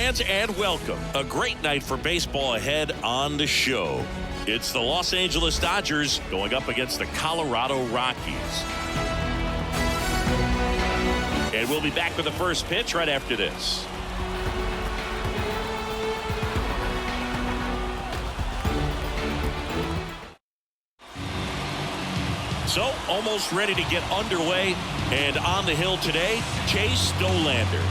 fans, and welcome. A great night for baseball ahead on the show. It's the Los Angeles Dodgers going up against the Colorado Rockies. And we'll be back with the first pitch right after this. So, almost ready to get underway. And on the hill today, Chase Dollander.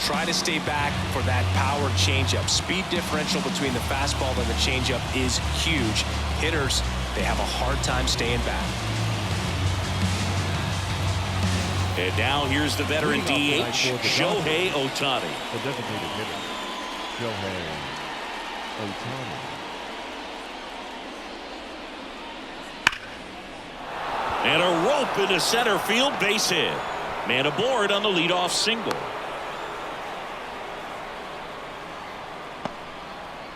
Try to stay back for that power changeup. Speed differential between the fastball and the changeup is huge. Hitters, they have a hard time staying back. And now here's the veteran DH, Shohei Ohtani. The designated hitter, Shohei Ohtani. And a rope into center field, base hit. Man aboard on the leadoff single.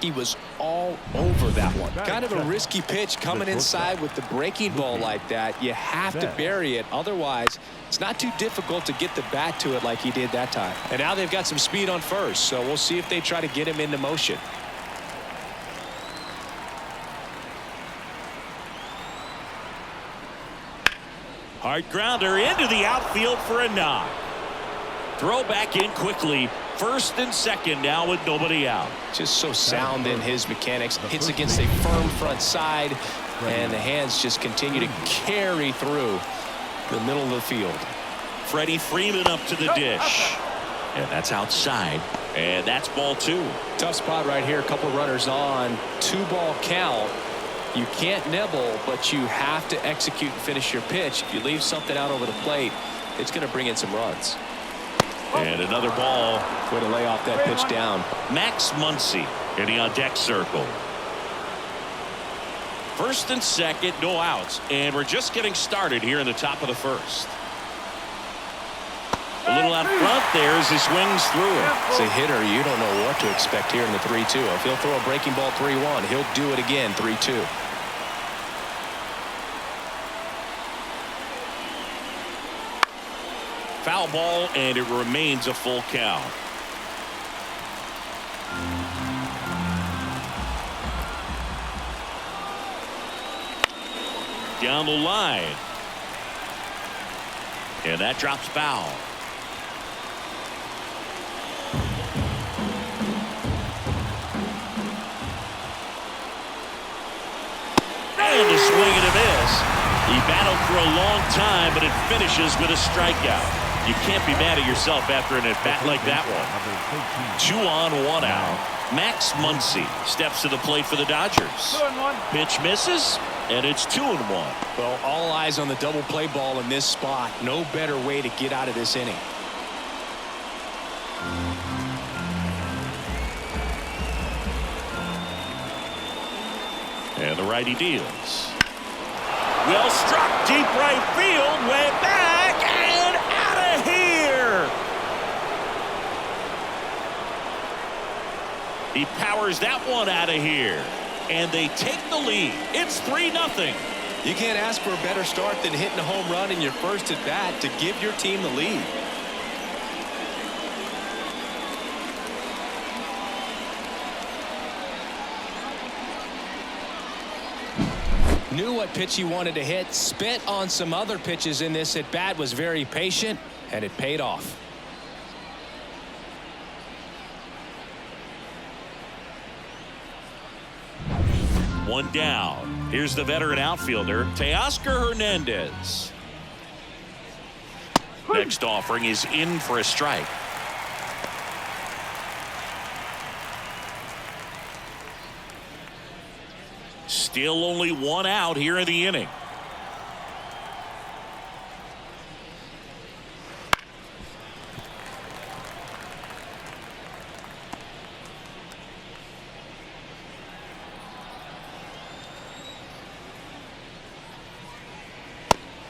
He was all over that one. Kind of a risky pitch coming inside with the breaking ball like that. You have to bury it. Otherwise, it's not too difficult to get the bat to it like he did that time. And now they've got some speed on first, so we'll see if they try to get him into motion. Hard grounder into the outfield for a knock. Throw back in quickly. First and second now with nobody out. Just so sound in his mechanics. Hits against a firm front side, and the hands just continue to carry through the middle of the field. Freddie Freeman up to the dish. And that's outside. And that's ball two. Tough spot right here. A couple runners on. 2-ball count. You can't nibble, but you have to execute and finish your pitch. If you leave something out over the plate, it's going to bring in some runs. And another ball. Way to lay off that pitch down. Max Muncy in the on deck circle. First and second, no outs. And we're just getting started here in the top of the first. A little out front there as he swings through it. As a hitter, you don't know what to expect here in the 3-2. If he'll throw a breaking ball 3-1, he'll do it again 3-2. Foul ball, and it remains a full count. Down the line. And that drops foul. And a swing and a miss. He battled for a long time, but it finishes with a strikeout. You can't be mad at yourself after an at-bat like that one. 2 on, 1 out. Max Muncy steps to the plate for the Dodgers. Pitch misses, and it's 2-1. Well, all eyes on the double play ball in this spot. No better way to get out of this inning. And the righty deals. Well struck, deep right field, way back, and out of here. He powers that one out of here. And they take the lead. It's 3-0. You can't ask for a better start than hitting a home run in your first at bat to give your team the lead. Knew what pitch he wanted to hit, spit on some other pitches in this at bat, was very patient, and it paid off. One down. Here's the veteran outfielder, Teoscar Hernandez. Next offering is in for a strike. Still only 1 out here in the inning.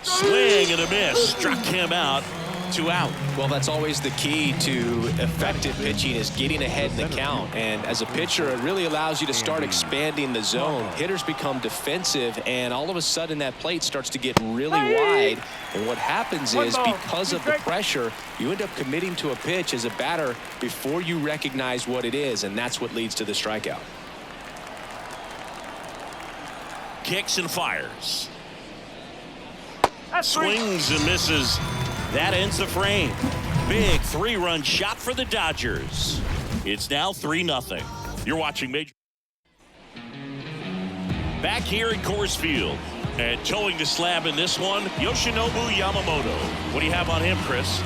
Swing and a miss. Struck him out. 2 out. Well, that's always the key to effective pitching, is getting ahead in the count. And as a pitcher, it really allows you to start expanding the zone. Hitters become defensive, and all of a sudden that plate starts to get really wide. And what happens is, because of the pressure, you end up committing to a pitch as a batter before you recognize what it is, and that's what leads to the strikeout. Kicks and fires. Swings and misses. That ends the frame. Big 3-run shot for the Dodgers. It's now 3-0. You're watching Major. Back here at Coors Field. And towing the slab in this one, Yoshinobu Yamamoto. What do you have on him, Chris?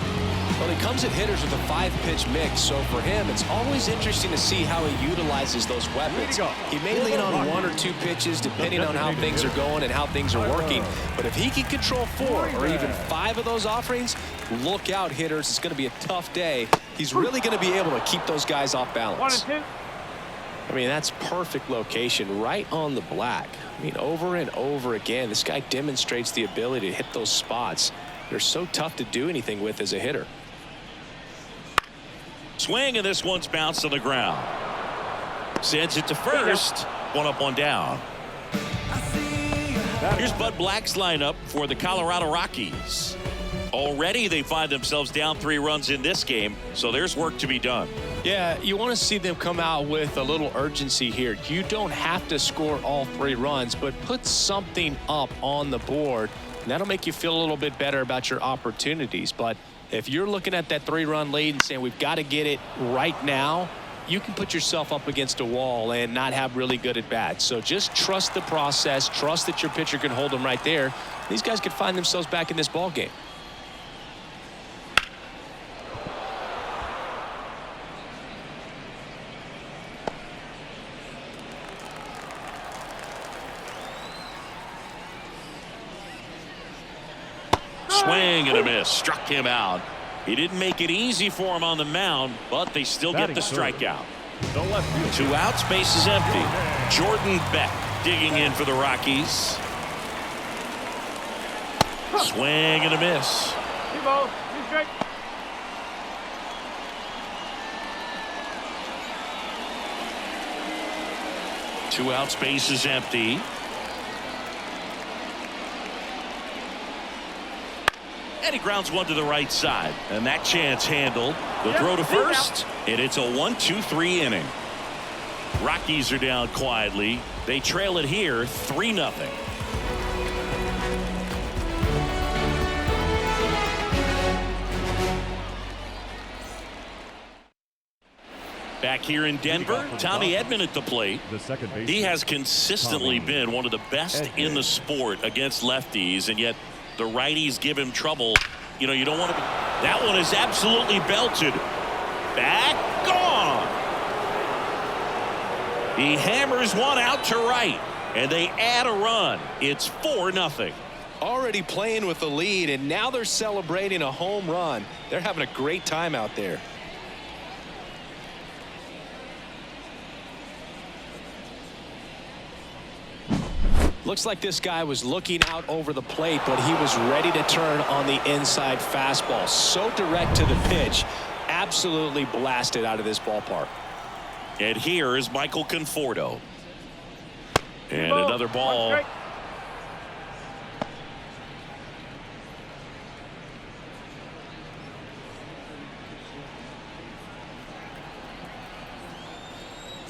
Well, he comes at hitters with a 5-pitch mix, so for him, it's always interesting to see how he utilizes those weapons. He may lean on 1 or 2 pitches depending on how things are going and how things are working, but if he can control 4 or even 5 of those offerings, look out, hitters. It's going to be a tough day. He's really going to be able to keep those guys off balance. I mean, that's perfect location right on the black. I mean, over and over again, this guy demonstrates the ability to hit those spots. They're so tough to do anything with as a hitter. Swing, and this one's bounced on the ground. Sends it to first. 1 up, 1 down. Here's Bud Black's lineup for the Colorado Rockies. Already they find themselves down 3 runs in this game, so there's work to be done. Yeah, you want to see them come out with a little urgency here. You don't have to score all 3 runs, but put something up on the board, and that'll make you feel a little bit better about your opportunities. But if you're looking at that 3-run lead and saying we've got to get it right now, you can put yourself up against a wall and not have really good at bats. So just trust the process, trust that your pitcher can hold them right there. These guys could find themselves back in this ball game. Swing and a miss. Struck him out. He didn't make it easy for him on the mound, but they still get the strikeout. 2 outs, base is empty. Jordan Beck digging in for the Rockies. Swing and a miss. 2 outs, base is empty. And he grounds one to the right side. And that chance handled. The throw to first. And it's a 1-2-3 inning. Rockies are down quietly. They trail it here 3-0. Back here in Denver, Tommy Edman at the plate. He has consistently been one of the best in the sport against lefties, and yet the righties give him trouble. You know, you don't want to be. That one is absolutely belted. Back, gone. He hammers one out to right, and they add a run. It's 4-0. Already playing with the lead, and now they're celebrating a home run. They're having a great time out there. Looks like this guy was looking out over the plate, but he was ready to turn on the inside fastball. So direct to the pitch. Absolutely blasted out of this ballpark. And here is Michael Conforto. And another ball.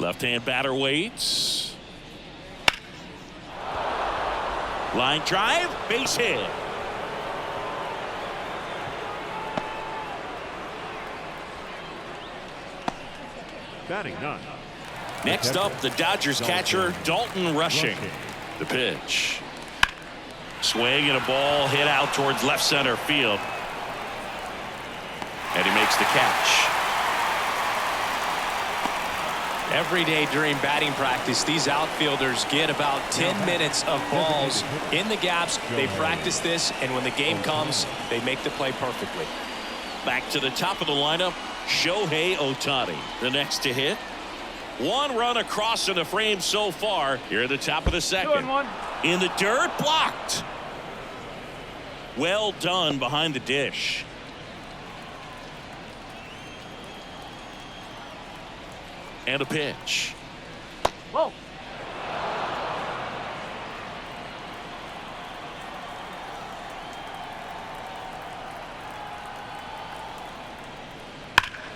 Left-hand batter waits. Line drive, base hit. Batting 9. Next up, the Dodgers catcher, Dalton Rushing. The pitch. Swing and a ball hit out towards left center field. And he makes the catch. Every day during batting practice, these outfielders get about 10 minutes of balls in the gaps. They practice this, and when the game comes, they make the play perfectly. Back to the top of the lineup, Shohei Ohtani, the next to hit. 1 run across in the frame so far. Here at the top of the second. In the dirt, blocked. Well done behind the dish. And a pitch. Whoa.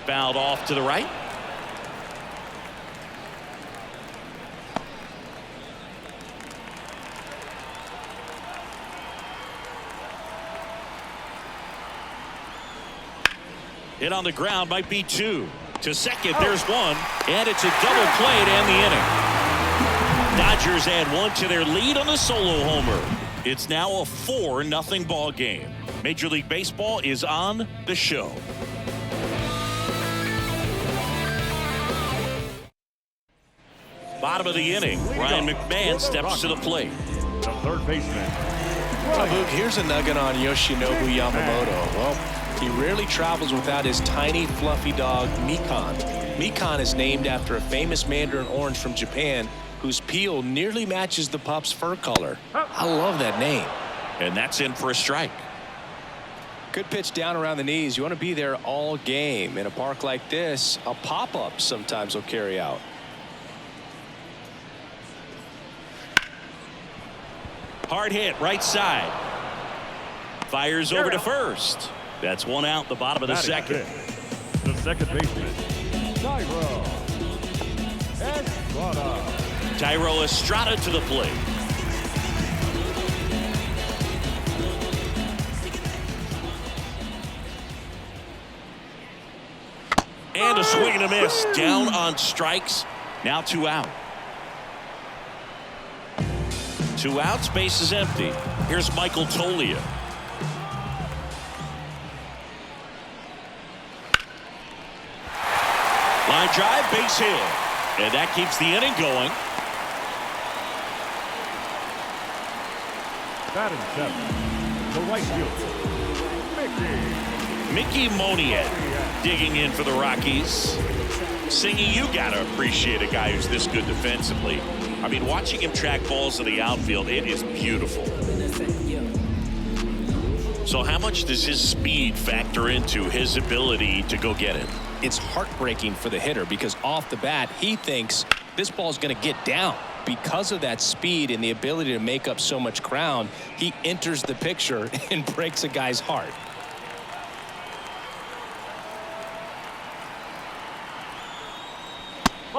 Fouled off to the right. Hit on the ground, might be 2. To second, there's 1. And it's a double play to end the inning. Dodgers add 1 to their lead on a solo homer. It's now a 4-0 ball game. Major League Baseball is on the show. Bottom of the inning, Ryan McMahon steps to the plate. The third baseman. Boog, here's a nugget on Yoshinobu Yamamoto. Well, he rarely travels without his tiny, fluffy dog, Mikan. Mikan is named after a famous mandarin orange from Japan whose peel nearly matches the pup's fur color. I love that name. And that's in for a strike. Good pitch down around the knees. You want to be there all game. In a park like this, a pop-up sometimes will carry out. Hard hit, right side. Fires over to first. That's 1 out, the bottom of the second. The second baseman, Tyro Estrada. Tyro Estrada to the plate. And a swing and a miss. Down on strikes. Now 2 out. 2 outs, base is empty. Here's Michael Toglia. Line drive, base hit. And that keeps the inning going. Batting 7, the right fielder, Mickey Moniak digging in for the Rockies. Singy, you gotta appreciate a guy who's this good defensively. I mean, watching him track balls in the outfield, it is beautiful. So how much does his speed factor into his ability to go get it? It's heartbreaking for the hitter because off the bat, he thinks this ball is going to get down. Because of that speed and the ability to make up so much ground, he enters the picture and breaks a guy's heart.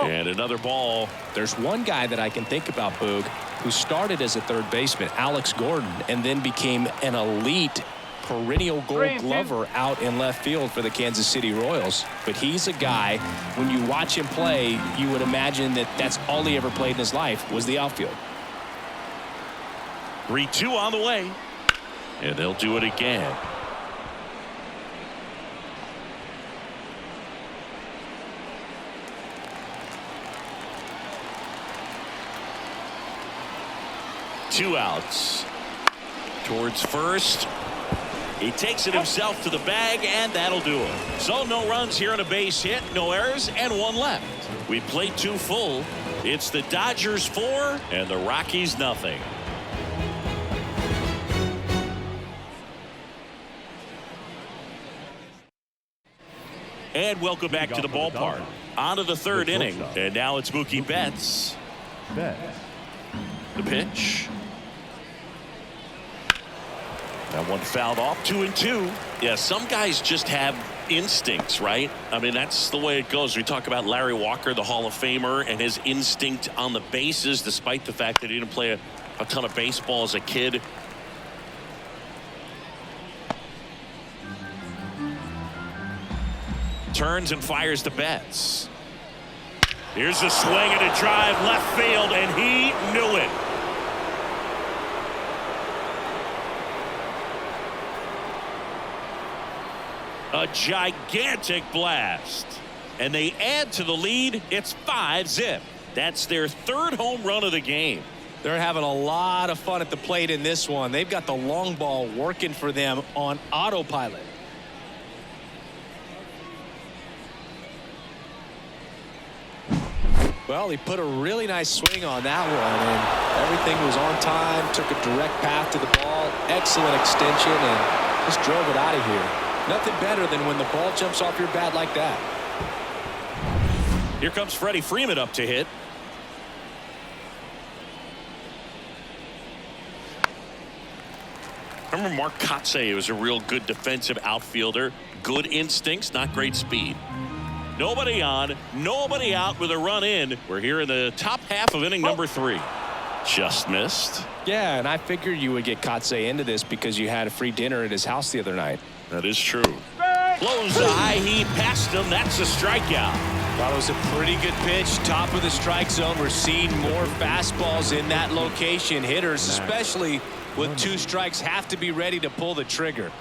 And another ball. There's one guy that I can think about, Boog, who started as a third baseman, Alex Gordon, and then became an elite perennial gold glover out in left field for the Kansas City Royals. But he's a guy, when you watch him play, you would imagine that that's all he ever played in his life was the outfield. 3-2 on the way. And they'll do it again. Two outs. Towards first. He takes it himself to the bag, and that'll do it. So no runs here on a base hit, no errors, and 1 left. We played 2 full. It's the Dodgers 4 and the Rockies nothing. And welcome back to the ballpark. On to the 3rd inning, and now it's Mookie Betts. The pitch. That one fouled off. 2-2. Yeah, some guys just have instincts, right? I mean, that's the way it goes. We talk about Larry Walker, the Hall of Famer, and his instinct on the bases, despite the fact that he didn't play a ton of baseball as a kid. Turns and fires to Betts. Here's a swing and a drive left field, and he knew it. A gigantic blast. And they add to the lead. It's 5-0. That's their 3rd home run of the game. They're having a lot of fun at the plate in this one. They've got the long ball working for them on autopilot. Well, he put a really nice swing on that one, and everything was on time, took a direct path to the ball, excellent extension, and just drove it out of here. Nothing better than when the ball jumps off your bat like that. Here comes Freddie Freeman up to hit. Remember Mark Kotsay was a real good defensive outfielder. Good instincts, not great speed. Nobody on, nobody out with a run in. We're here in the top half of inning number 3. Just missed. Yeah, and I figured you would get Kotsay into this because you had a free dinner at his house the other night. That is true. Blows the high heat past him. That's a strikeout. That was a pretty good pitch. Top of the strike zone. We're seeing more fastballs in that location. Hitters, especially with 2 strikes, have to be ready to pull the trigger.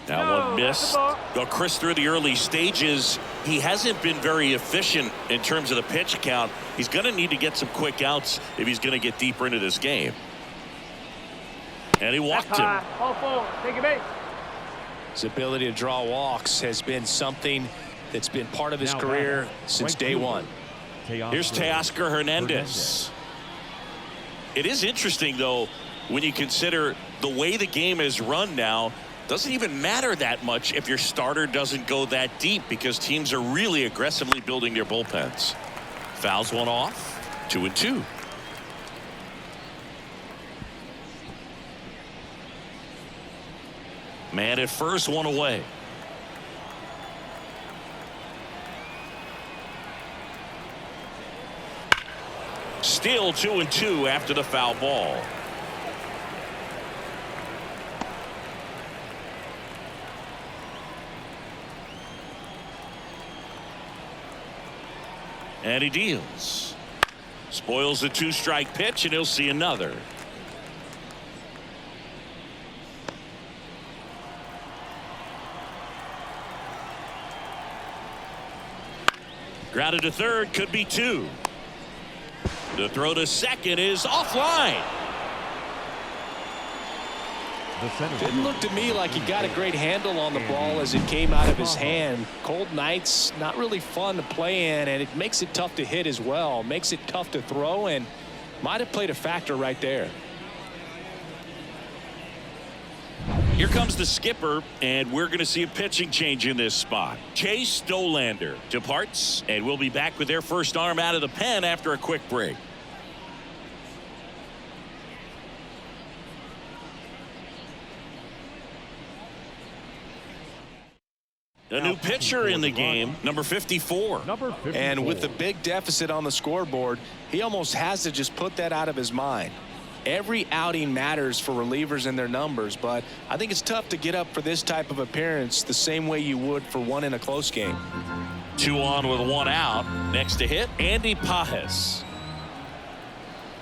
That one missed. Well, Chris, through the early stages, he hasn't been very efficient in terms of the pitch count. He's going to need to get some quick outs if he's going to get deeper into this game. And he walked him. Take a base. His ability to draw walks has been something that's been part of his career since day one. Here's Teoscar Hernandez. It is interesting, though, when you consider the way the game is run now. Doesn't even matter that much if your starter doesn't go that deep because teams are really aggressively building their bullpens. Fouls one off. 2-2. Man at first, one away. Still 2-2 after the foul ball. And he deals. Spoils the 2-strike pitch, and he'll see another. Grounded to third, could be 2. The throw to second is offline. Didn't look to me like he got a great handle on the ball as it came out of his hand. Cold nights, not really fun to play in, and it makes it tough to hit as well. Makes it tough to throw, and might have played a factor right there. Here comes the skipper, and we're going to see a pitching change in this spot. Chase Dollander departs, and we'll be back with their first arm out of the pen after a quick break. A new pitcher in the game, number 54. And with the big deficit on the scoreboard, he almost has to just put that out of his mind. Every outing matters for relievers and their numbers, but I think it's tough to get up for this type of appearance the same way you would for one in a close game. 2 on with 1 out. Next to hit, Andy Pajes.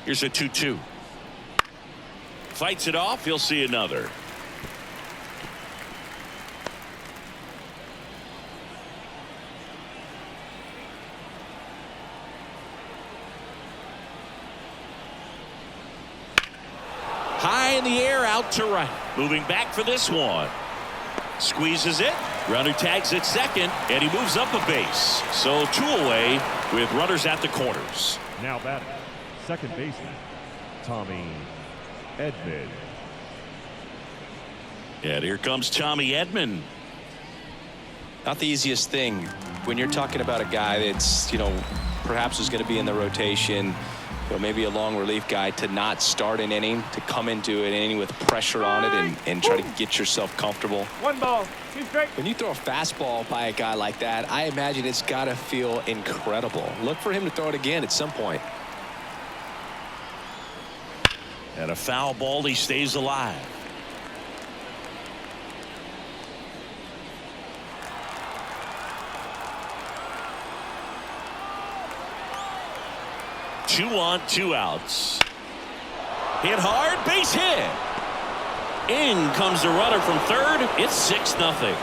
Here's a 2-2. Fights it off. He'll see another. High in the air, out to right. Moving back for this one. Squeezes it. Runner tags at second, and he moves up a base. So 2 away with runners at the corners. Now batting, second baseman, Tommy Edman. And here comes Tommy Edman. Not the easiest thing when you're talking about a guy that's, perhaps is going to be in the rotation, maybe a long relief guy, to not start an inning, to come into an inning with pressure on it and try to get yourself comfortable. 1 ball, 2 strikes. When you throw a fastball by a guy like that, I imagine it's got to feel incredible. Look for him to throw it again at some point. And a foul ball, he stays alive. Two on, 2 outs. Hit hard, base hit. In comes the runner from third. It's 6-0.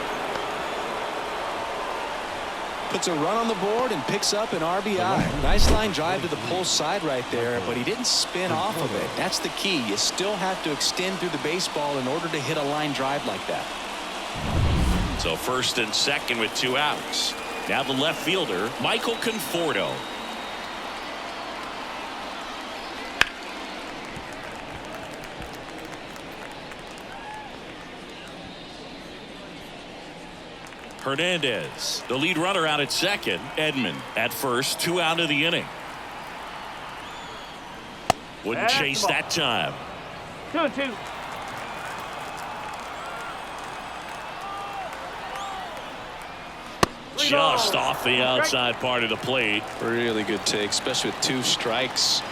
Puts a run on the board and picks up an RBI. Nice line drive to the pull side right there, but he didn't spin off of it. That's the key. You still have to extend through the baseball in order to hit a line drive like that. So first and second with 2 outs. Now the left fielder, Michael Conforto. Hernandez, the lead runner out at second. Edman at first, 2 out of the inning. Wouldn't chase that time. 2-2. Just off the outside part of the plate. Really good take, especially with 2 strikes.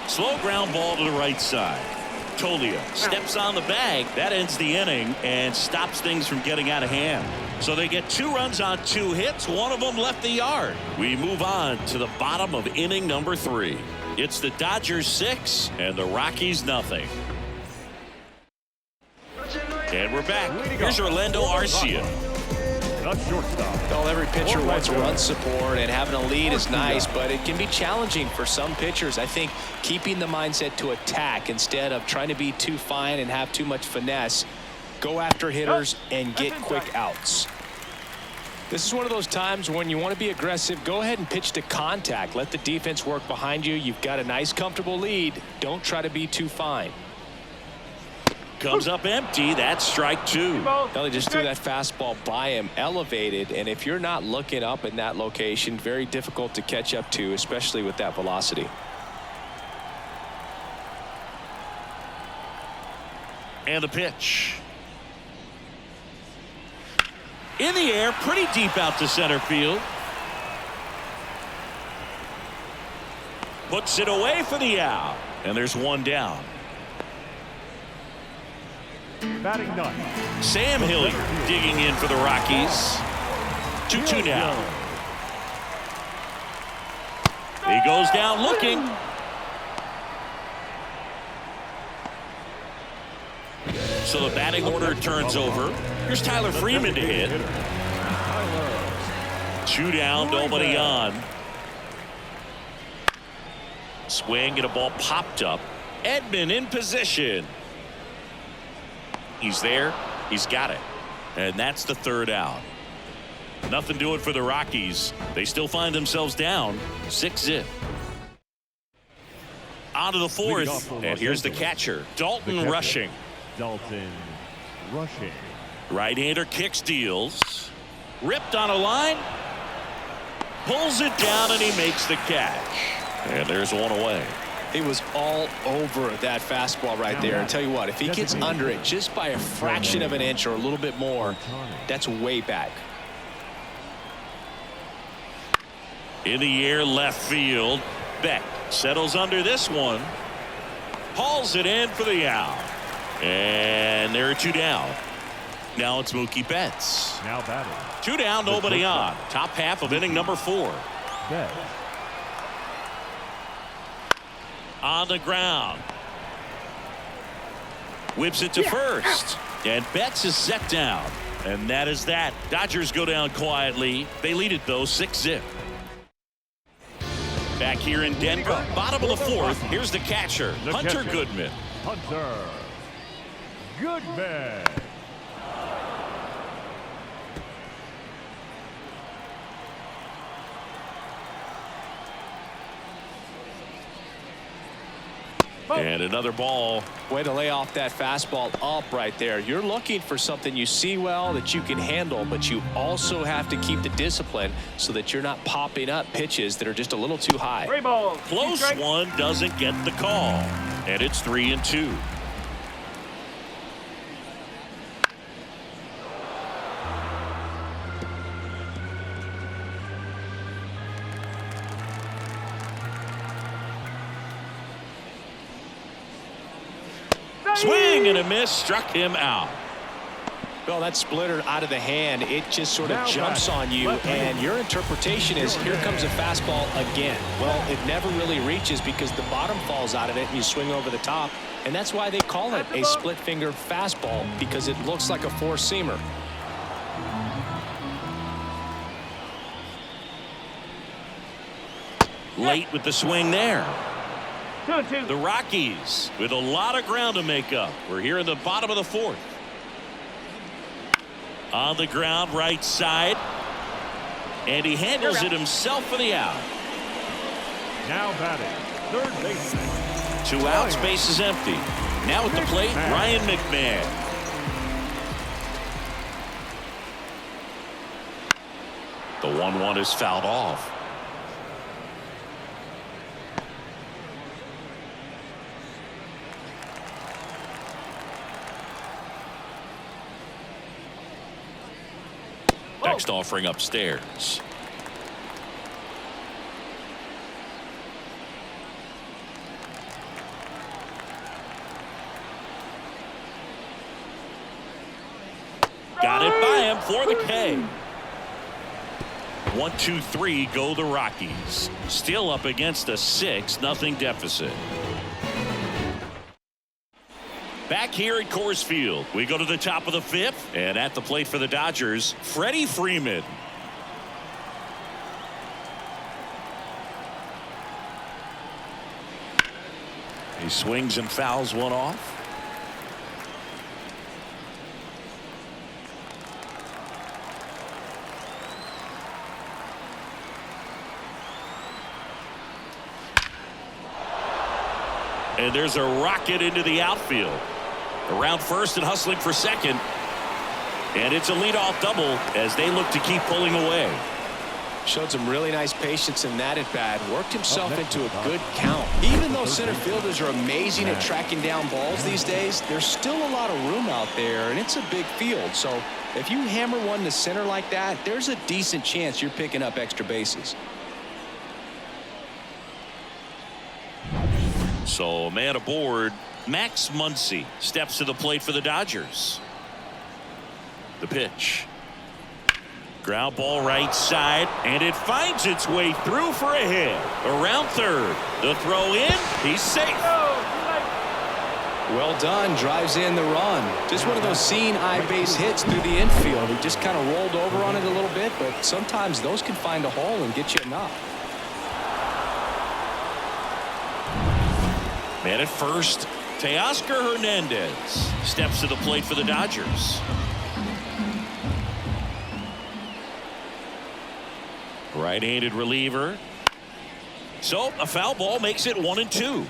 Slow ground ball to the right side. Tolia steps on the bag. That ends the inning and stops things from getting out of hand. So they get 2 runs on 2 hits. One of them left the yard. We move on to the bottom of inning number 3. It's the Dodgers 6 and the Rockies nothing. And we're back. Here's Orlando Arcia. Well, every pitcher wants run support, and having a lead is nice, but it can be challenging for some pitchers. I think keeping the mindset to attack instead of trying to be too fine and have too much finesse. Go after hitters and get quick outs. This is one of those times when you want to be aggressive. Go ahead and pitch to contact. Let the defense work behind you. You've got a nice, comfortable lead. Don't try to be too fine. Comes up empty. That's strike 2. They just threw that fastball by him, elevated, and if you're not looking up in that location, very difficult to catch up to, especially with that velocity. And the pitch. In the air, pretty deep out to center field. Puts it away for the out. And there's 1 down. Batting 9. Sam Hilliard digging in for the Rockies. 2-2 now. He goes down looking. So the batting order turns over. Here's Tyler Freeman to hit. 2 down, nobody on. Swing and a ball popped up. Edman in position. He's there. He's got it. And that's the 3rd out. Nothing doing for the Rockies. They still find themselves down 6-0. On to the 4th. And here's the catcher, Dalton Rushing. Dalton Rushing. Right-hander kicks, deals. Ripped on a line. Pulls it down and he makes the catch. And there's one away. He was all over that fastball right there. And tell you what, if he gets under it just by a fraction of an inch or a little bit more, that's way back. In the air, left field. Beck settles under this one. Hauls it in for the out. And there are 2 down. Now it's Mookie Betts. Now batting. 2 down, nobody on. Top half of inning number 4. Betts. On the ground. Whips it to first. And Betts is set down. And that is that. Dodgers go down quietly. They lead it, though, 6-0. Back here in Denver, bottom of the 4th. Here's the catcher, Hunter Goodman. Hunter Goodman. And another ball. Way to lay off that fastball up right there. You're looking for something you see well that you can handle, but you also have to keep the discipline so that you're not popping up pitches that are just a little too high. 3 balls. Close one, doesn't get the call. And it's 3-2. Swing and a miss, struck him out. Well, that splitter out of the hand, it just sort of jumps on you, and your interpretation is here comes a fastball again. Well, it never really reaches because the bottom falls out of it and you swing over the top, and that's why they call it a split finger fastball, because it looks like a four-seamer. Late with the swing there. 2-2. The Rockies with a lot of ground to make up. We're here in the bottom of the 4th. On the ground, right side. And he handles it himself for the out. Now batting, third baseman. 2 outs, base is empty. Now at the plate, Ryan McMahon. The 1-1 is fouled off. Next offering upstairs. Got it by him for the K. 1-2-3 go the Rockies. Still up against a 6-0 deficit. Back here at Coors Field, we go to the top of the 5th, and at the plate for the Dodgers, Freddie Freeman. He swings and fouls one off. And there's a rocket into the outfield. Around first and hustling for second. And it's a leadoff double as they look to keep pulling away. Showed some really nice patience in that at bat. Worked himself into a good count. Even though center fielders are amazing at tracking down balls these days, there's still a lot of room out there, and it's a big field. So if you hammer one to center like that, there's a decent chance you're picking up extra bases. So man aboard. Max Muncy steps to the plate for the Dodgers. The pitch. Ground ball right side, and it finds its way through for a hit. Around third. The throw in. He's safe. Well done. Drives in the run. Just one of those seeing eye base hits through the infield. He just kind of rolled over on it a little bit, but sometimes those can find a hole and get you a knock. Man at first, Teoscar Hernandez steps to the plate for the Dodgers. Right-handed reliever. So a foul ball makes it 1-2.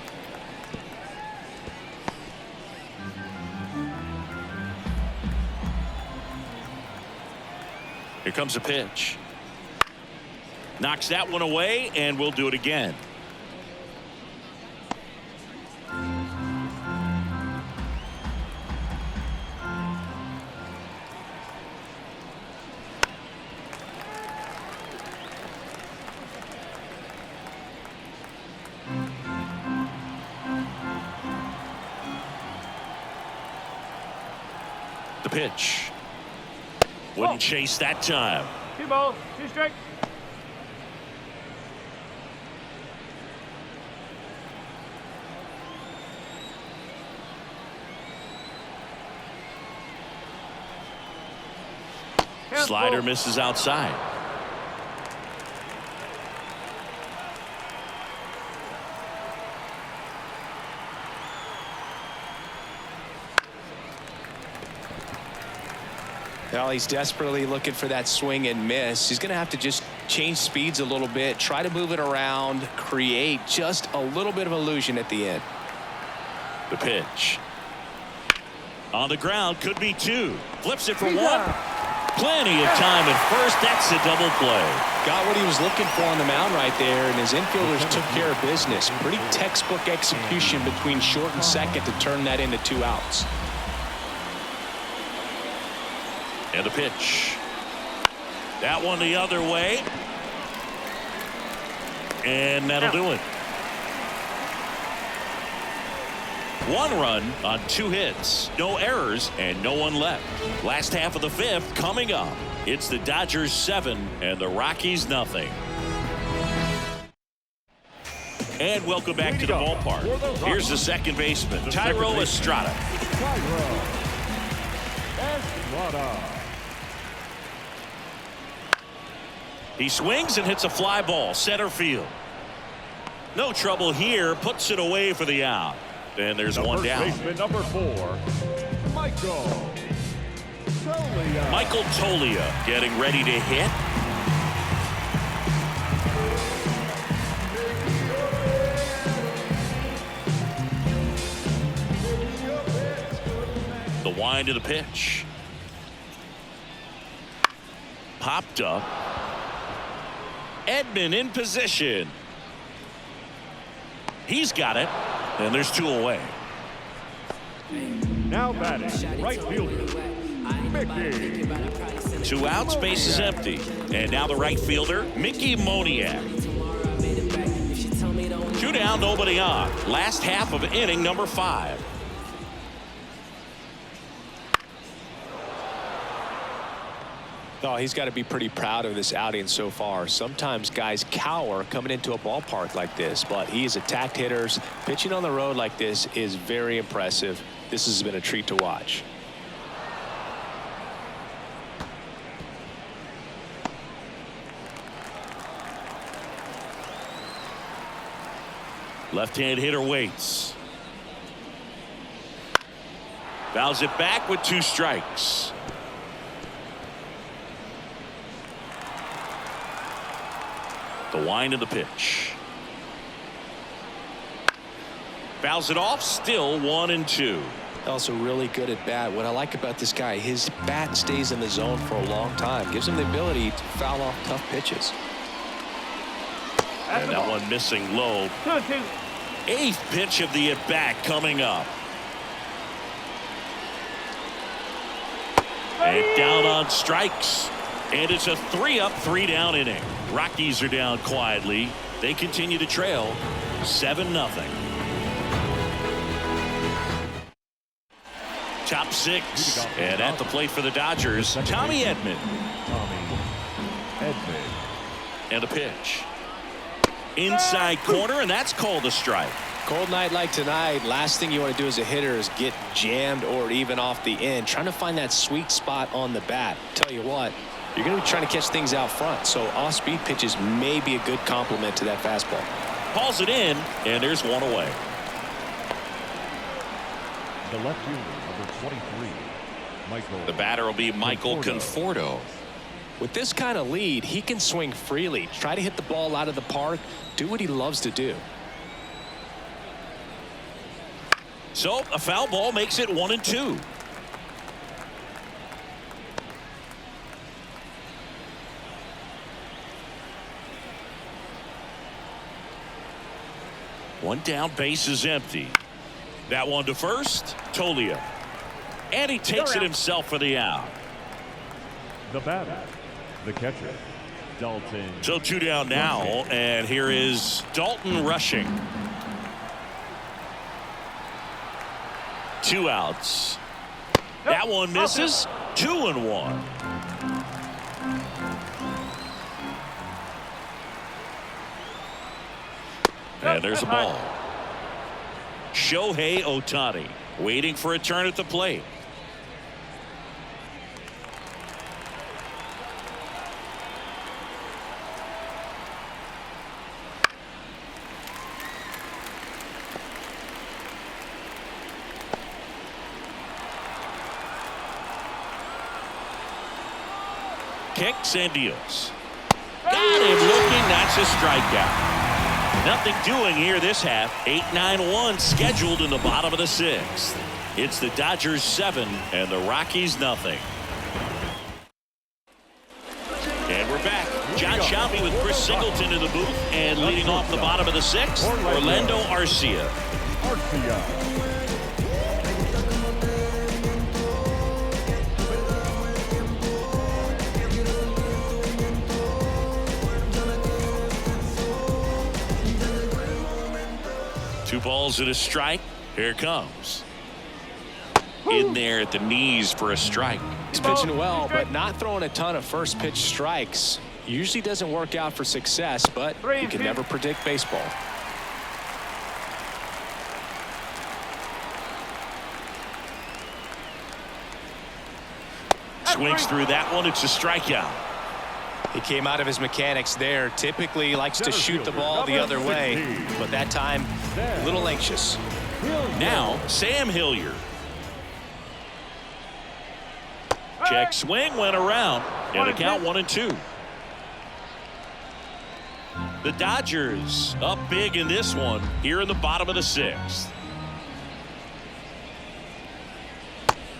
Here comes a pitch. Knocks that one away, and we'll do it again. The pitch. Wouldn't chase that time. 2 balls, 2 strikes. Slider misses outside. Well, he's desperately looking for that swing and miss. He's going to have to just change speeds a little bit, try to move it around, create just a little bit of illusion at the end. The pitch. On the ground, could be 2. Flips it for 1. Plenty of time at first. That's a double play. Got what he was looking for on the mound right there, and his infielders took care of business. Pretty textbook execution between short and second to turn that into 2 outs. And the pitch. That one the other way. And that'll do it. 1 run on 2 hits. No errors and no one left. Last half of the 5th coming up. It's the Dodgers 7 and the Rockies nothing. And welcome back to the ballpark. Here's the second baseman, Thairo Estrada. He swings and hits a fly ball center field. No trouble here. Puts it away for the out. And there's one down. Baseman number 4, Michael Toglia getting ready to hit. The wind of the pitch. Popped up. Edman in position. He's got it. And there's 2 away. now batting, right fielder, Mickey. 2 outs, base is empty. And now the right fielder, Mickey Moniak. 2 down, nobody on. Last half of inning number 5. Oh, he's got to be pretty proud of this outing so far. Sometimes guys cower coming into a ballpark like this, but he's attacked hitters. Pitching on the road like this is very impressive. This has been a treat to watch. Left-hand hitter waits. Fouls it back with 2 strikes. The wind of the pitch. Fouls it off, still 1-2. Also really good at bat. What I like about this guy, his bat stays in the zone for a long time. Gives him the ability to foul off tough pitches. And that one missing low. 2-2. 8th pitch of the at-bat coming up. And down on strikes. And it's a 3-up, 3-down inning. Rockies are down quietly. They continue to trail 7-0. Top 6. And at the plate for the Dodgers, Tommy Edman. And a pitch. Inside corner, and that's called a strike. Cold night like tonight, last thing you want to do as a hitter is get jammed or even off the end. Trying to find that sweet spot on the bat. Tell you what, you're going to be trying to catch things out front, so off-speed pitches may be a good complement to that fastball. Calls it in, and there's one away. The left fielder, number 23, Michael. The batter will be Michael Conforto. With this kind of lead, he can swing freely, try to hit the ball out of the park, do what he loves to do. So a foul ball makes it 1-2. One down, base is empty. That one to first, Tolia. And he takes it himself for the out. The batter, the catcher, Dalton. So 2 down now, and here is Dalton rushing. 2 outs. That one misses. 2-1. And there's a ball. Shohei Ohtani waiting for a turn at the plate. Kicks and deals. Got him looking. That's a strikeout. Nothing doing here this half. 8-9-1 scheduled in the bottom of the 6th. It's the Dodgers 7 and the Rockies nothing. And we're back. John Sciambi with Chris Singleton in the booth, and leading off the bottom of the 6th, Orlando Arcia. Arcia. 2 balls and a strike. Here it comes. In there at the knees for a strike. He's pitching well, but not throwing a ton of first pitch strikes. Usually doesn't work out for success, but you can never predict baseball. Swings through that one. It's a strikeout. He came out of his mechanics there. Typically likes to shoot the ball the other way, but that time a little anxious. Now Sam Hilliard. Check swing, went around, and the count 1-2. The Dodgers up big in this one here in the bottom of the 6th.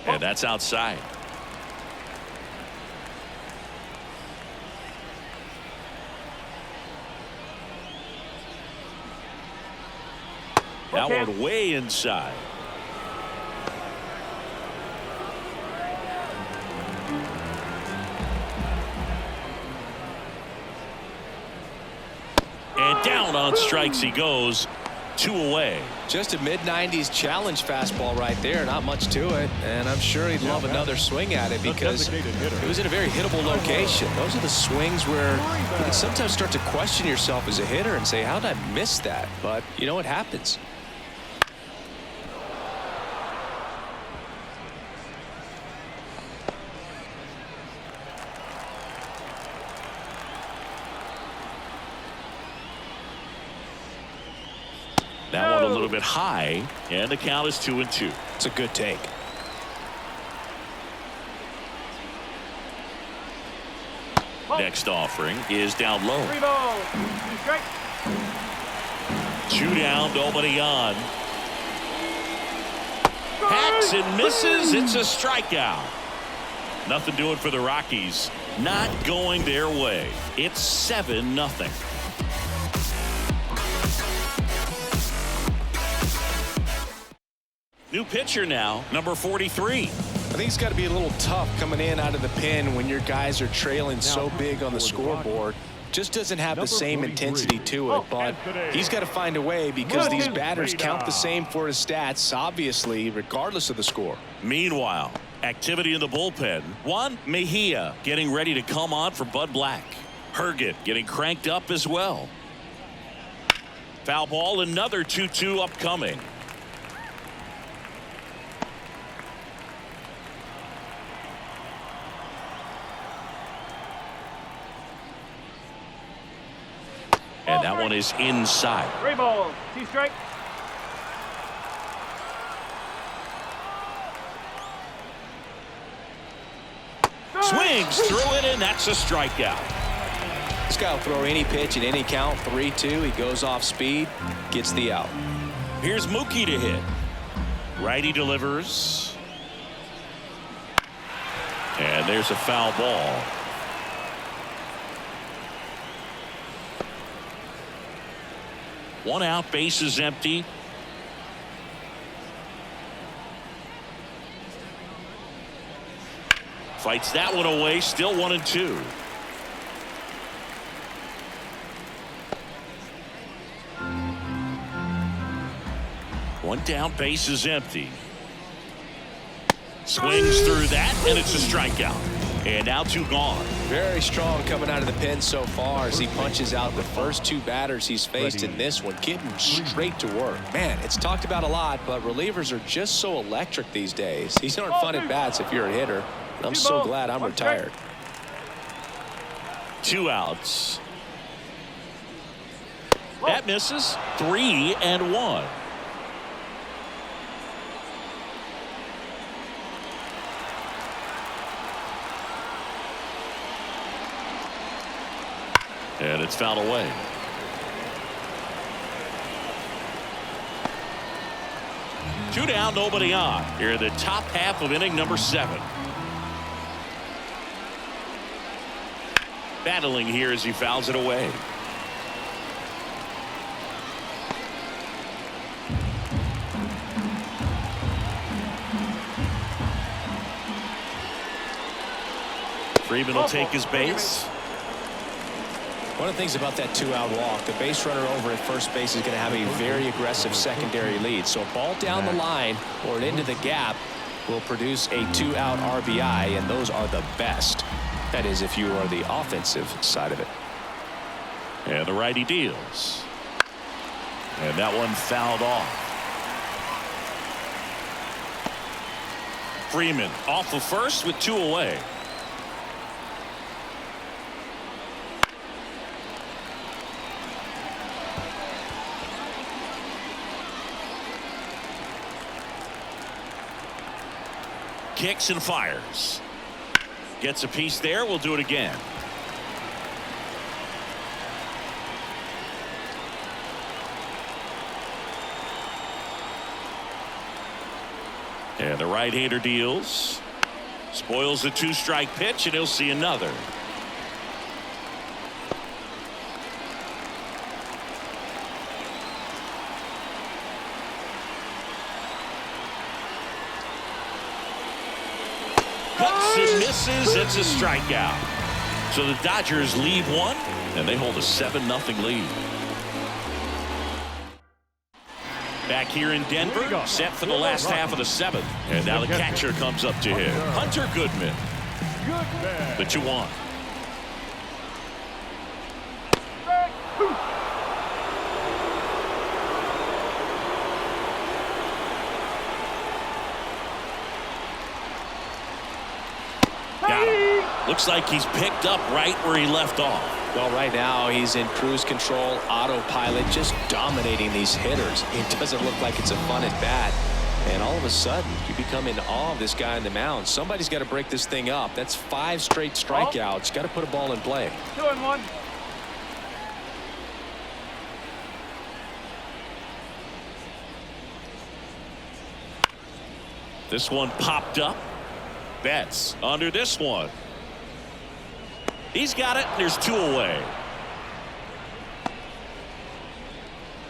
And that's outside. That one way inside. And down on strikes he goes. 2 away. Just a mid-90s challenge fastball right there. Not much to it, and I'm sure he'd love another swing at it because it was in a very hittable location. Those are the swings where you can sometimes start to question yourself as a hitter and say, how did I miss that? But you know what happens. That one a little bit high, and the count is 2-2. It's a good take. Next offering is down low. 3 balls, 2 strikes. 2 down, nobody on. Hacks and misses. It's a strikeout. Nothing doing for the Rockies. Not going their way. It's 7-0. New pitcher now, number 43. I think it's got to be a little tough coming in out of the pen when your guys are trailing so big on the scoreboard. Just doesn't have the same intensity to it, but he's got to find a way because these batters count the same for his stats, obviously, regardless of the score. Meanwhile, activity in the bullpen. Juan Mejia getting ready to come on for Bud Black. Herget getting cranked up as well. Foul ball, another 2-2 upcoming. And that one is inside. 3 balls. 2 strikes. Swings through it, and that's a strikeout. This guy will throw any pitch in any count. 3-2. He goes off speed, gets the out. Here's Mookie to hit. Righty delivers. And there's a foul ball. One out, base is empty. Fights that one away, still 1-2. One down, base is empty. Swings through that, and it's a strikeout. And now 2 gone. Very strong coming out of the pen so far as he punches out the first 2 batters he's faced in this one, getting straight to work. Man, it's talked about a lot, but relievers are just so electric these days. These aren't fun at bats if you're a hitter. I'm so glad I'm retired. 2 outs. That misses. 3-1. And it's fouled away. Two down, nobody on. Here in the top half of inning number 7. Battling here as he fouls it away. Freeman will take his base. One of the things about that 2-out walk, the base runner over at first base is going to have a very aggressive secondary lead. So a ball down the line or into the gap will produce a 2-out RBI, and those are the best. That is, if you are the offensive side of it. And the righty deals. And that one fouled off. Freeman off of first with 2 away. Kicks and fires. Gets a piece there. We'll do it again. And the right-hander deals. Spoils the 2-strike pitch, and he'll see another. Cuts and misses. It's a strikeout. So the Dodgers lead 1, and they hold a 7-0 lead. Back here in Denver, set for the last half of the 7th. And now the catcher comes up to him. Hunter Goodman. The 2-1. Looks like he's picked up right where he left off. Well, right now he's in cruise control, autopilot, just dominating these hitters. It doesn't look like it's a fun at bat. And all of a sudden, you become in awe of this guy on the mound. Somebody's got to break this thing up. That's 5 straight strikeouts. Got to put a ball in play. 2-1. This one popped up. Betts under this one. He's got it. There's 2 away.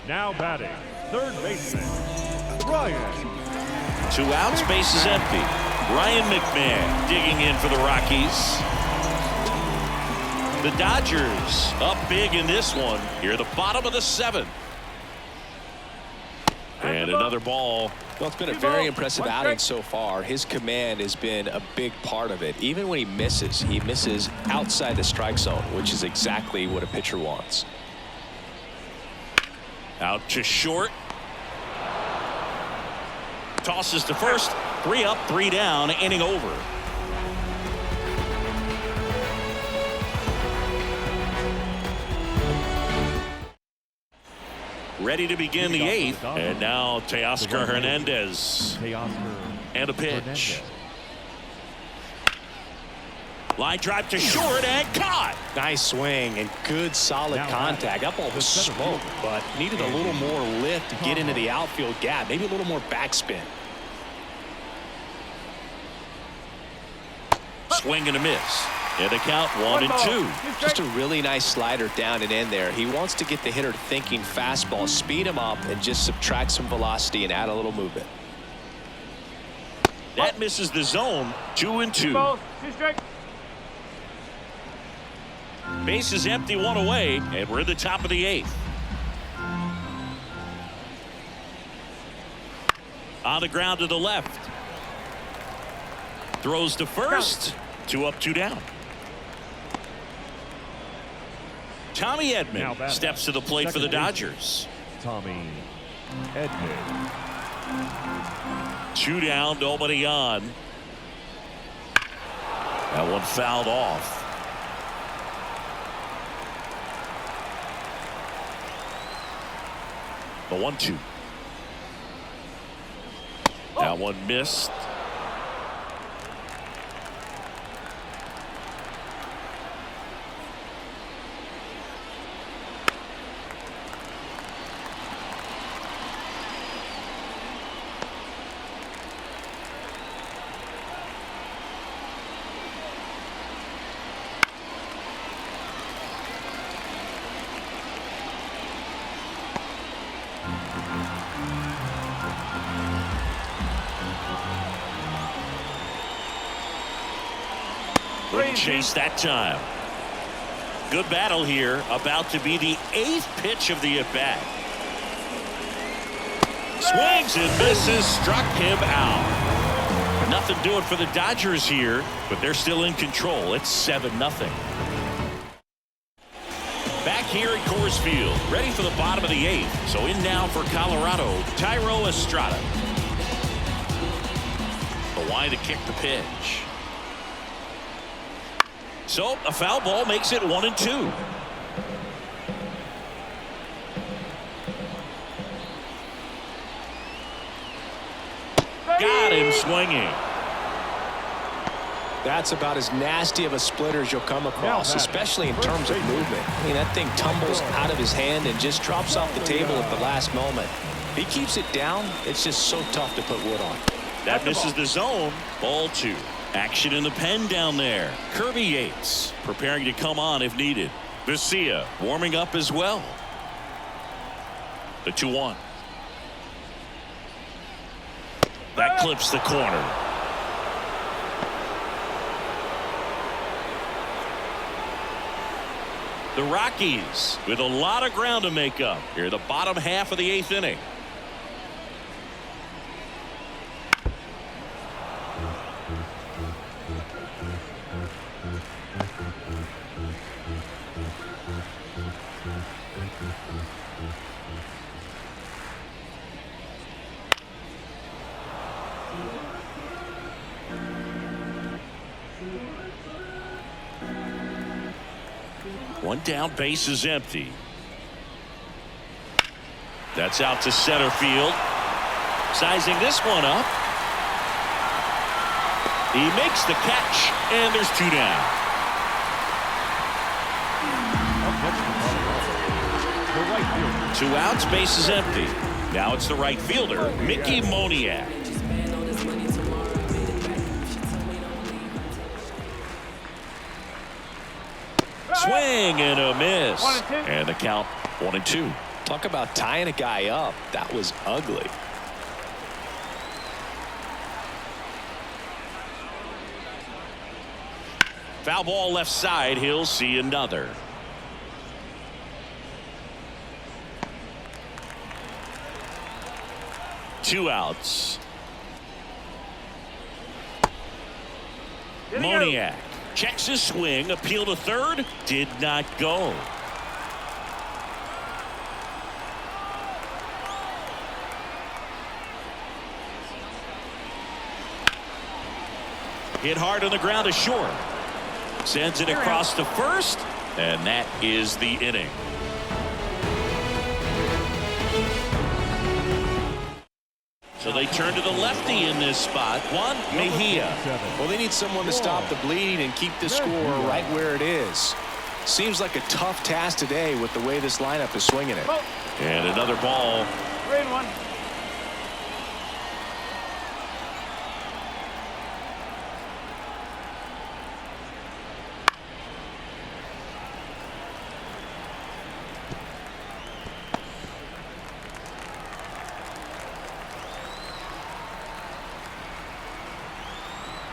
Now batting, third baseman, Ryan. 2 outs, base is empty. Ryan McMahon digging in for the Rockies. The Dodgers up big in this one. Here at the bottom of the 7th. And another ball. Well, it's been a very impressive outing so far. His command has been a big part of it. Even when he misses outside the strike zone, which is exactly what a pitcher wants. Out to short. Tosses to first. 3 up, 3 down, inning over. Ready to begin the 8th. And now Teoscar Hernandez. And a pitch. Line drive to short and caught. Nice swing and good solid contact. That ball was smoked, but needed a little more lift to get into the outfield gap. Maybe a little more backspin. Swing and a miss. And a count 1-2. Just a really nice slider down and in there. He wants to get the hitter thinking fastball, speed him up, and just subtract some velocity and add a little movement. That misses the zone. 2-2. Base is empty, 1 away, and we're at the top of the 8th. On the ground to the left. Throws to first. 2 up, 2 down. Tommy Edman steps to the plate for the Dodgers. Tommy Edman. 2 down, nobody on. That one fouled off. The 1-2. That one missed. Wouldn't chase that time. Good battle here. About to be the 8th pitch of the at-bat. Swings and misses. Struck him out. Nothing doing for the Dodgers here, but they're still in control. It's 7-0. Back here at Coors Field, ready for the bottom of the 8th. So in now for Colorado, Thairo Estrada. The line to kick the pitch. So a foul ball makes it 1-2. Got him swinging. That's about as nasty of a splitter as you'll come across, especially in terms of movement. I mean, that thing tumbles out of his hand and just drops off the table at the last moment. If he keeps it down, it's just so tough to put wood on. That misses the zone. Ball 2. Action in the pen down there. Kirby Yates preparing to come on if needed. Vesia warming up as well. The 2-1. That clips the corner. The Rockies with a lot of ground to make up here, the bottom half of the 8th inning. One down, base is empty. That's out to center field. Sizing this one up. He makes the catch, and there's 2 down. The right fielder. 2 outs, base is empty. Now it's the right fielder, Mickey Moniak. Swing and a miss. And the count 1-2. Talk about tying a guy up. That was ugly. Foul ball left side. He'll see another. Two outs. Moniak checks his swing. Appeal to third. Did not go. Hit hard on the ground to short. Sends it across to first, and that is the inning. So they turn to the lefty in this spot. Juan Mejia. Well, they need someone to stop the bleed and keep the score right where it is. Seems like a tough task today with the way this lineup is swinging it. And another ball. 3-1.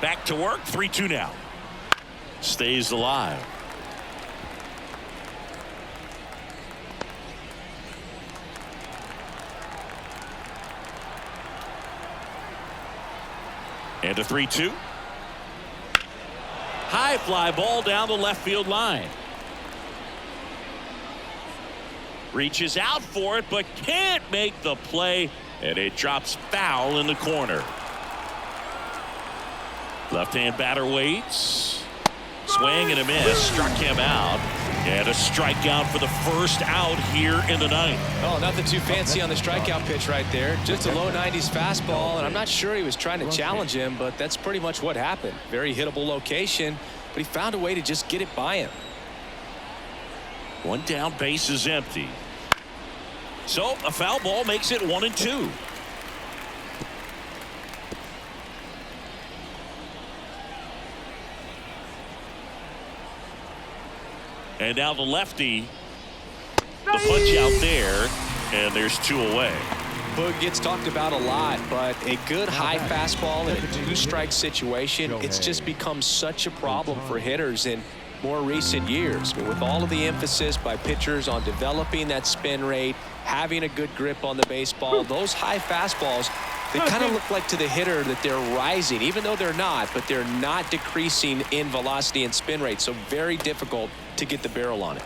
Back to work. 3-2 now. Stays alive. And a 3-2. High fly ball down the left field line. Reaches out for it, but can't make the play, and it drops foul in the corner. Left-hand batter waits. Swing and a miss. Struck him out. And a strikeout for the first out here in the ninth. Oh, nothing too fancy on the strikeout pitch right there. Just a low 90s fastball, and I'm not sure he was trying to challenge him, but that's pretty much what happened. Very hittable location, but he found a way to just get it by him. One down, base is empty. So a foul ball makes it 1-2. And now the lefty, the punch out there, and there's 2 away. Boog gets talked about a lot, but a good high fastball in a 2-strike situation, it's just become such a problem for hitters in more recent years. I mean, with all of the emphasis by pitchers on developing that spin rate, having a good grip on the baseball, those high fastballs, they kind of look like to the hitter that they're rising, even though they're not, but they're not decreasing in velocity and spin rate, so very difficult to get the barrel on it.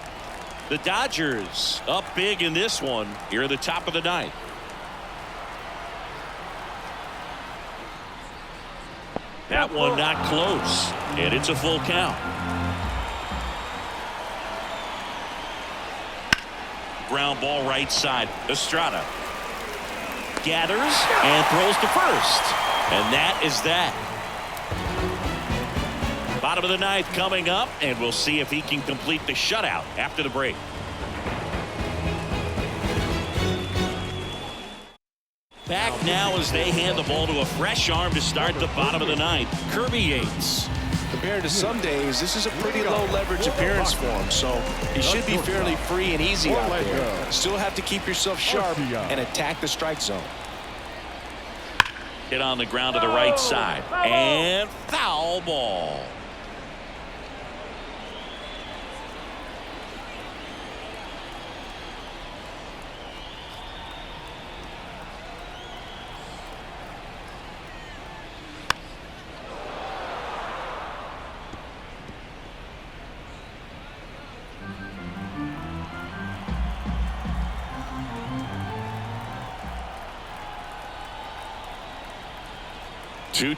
The Dodgers up big in this one here at the top of the ninth. That one not close, and it's a full count. Ground ball right side. Estrada gathers and throws to first, and that is that. Bottom of the ninth coming up, and we'll see if he can complete the shutout after the break. Back now as they hand the ball to a fresh arm to start the bottom of the ninth. Kirby Yates. Compared to some days, this is a pretty low leverage appearance for him, so he should be fairly free and easy out there. Still have to keep yourself sharp and attack the strike zone. Hit on the ground to the right side, and foul ball.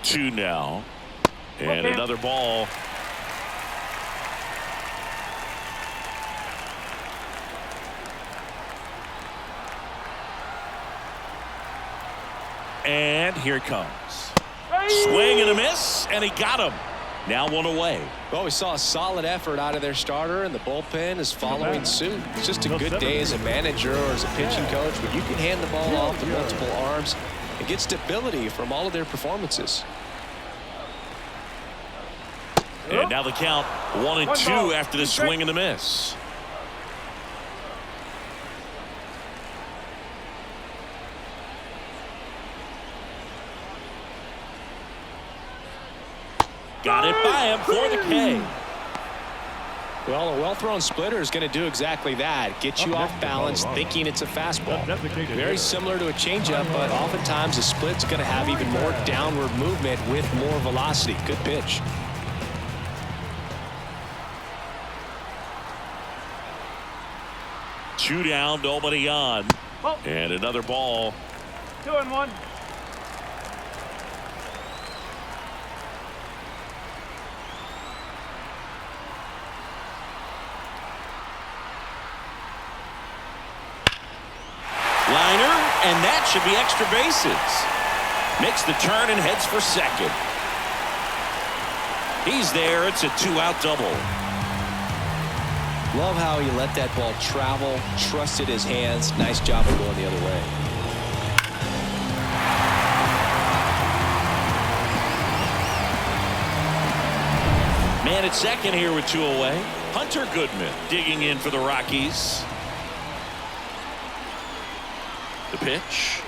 Two now, and another ball. And here it comes. Swing and a miss, and he got him. Now 1 away. Well, we saw a solid effort out of their starter, and the bullpen is following suit. It's just a good day as a manager or as a pitching coach where you can hand the ball off to multiple arms and get stability from all of their performances. And now the count 1-2 after the swing and the miss. Got it by him for the K. Well, a well-thrown splitter is going to do exactly that. Get you off balance, thinking it's a fastball. Very similar to a changeup, but oftentimes a split's going to have even more downward movement with more velocity. Good pitch. Two down, nobody on. And another ball. 2-1. And that should be extra bases. Makes the turn and heads for second. He's there. It's a 2-out double. Love how he let that ball travel, trusted his hands. Nice job of going the other way. Man at second here with 2 away. Hunter Goodman digging in for the Rockies. The pitch.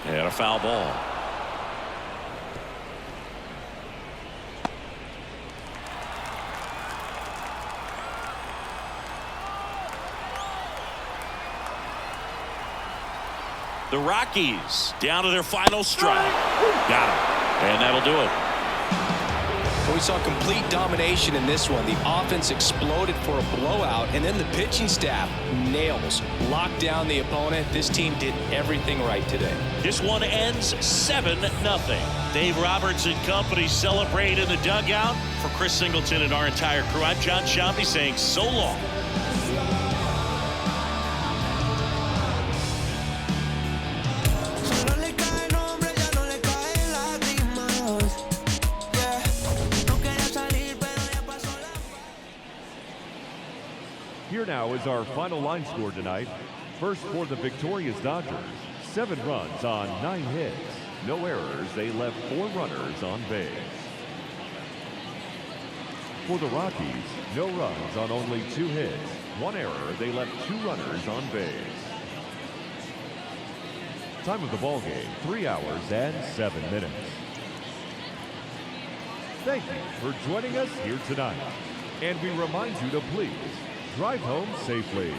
And a foul ball. The Rockies down to their final strike. Got him. And that'll do it. We saw complete domination in this one. The offense exploded for a blowout, and then the pitching staff nails, locked down the opponent. This team did everything right today. This one ends 7-0. Dave Roberts and company celebrate in the dugout. For Chris Singleton and our entire crew, I'm John Sciambi saying so long. Here now is our final line score tonight. First for the victorious Dodgers, 7 runs on 9 hits. No errors. They left 4 runners on base. For the Rockies, no runs on only 2 hits. 1 error. They left 2 runners on base. Time of the ball game, 3 hours and 7 minutes. Thank you for joining us here tonight. And we remind you to please drive home safely.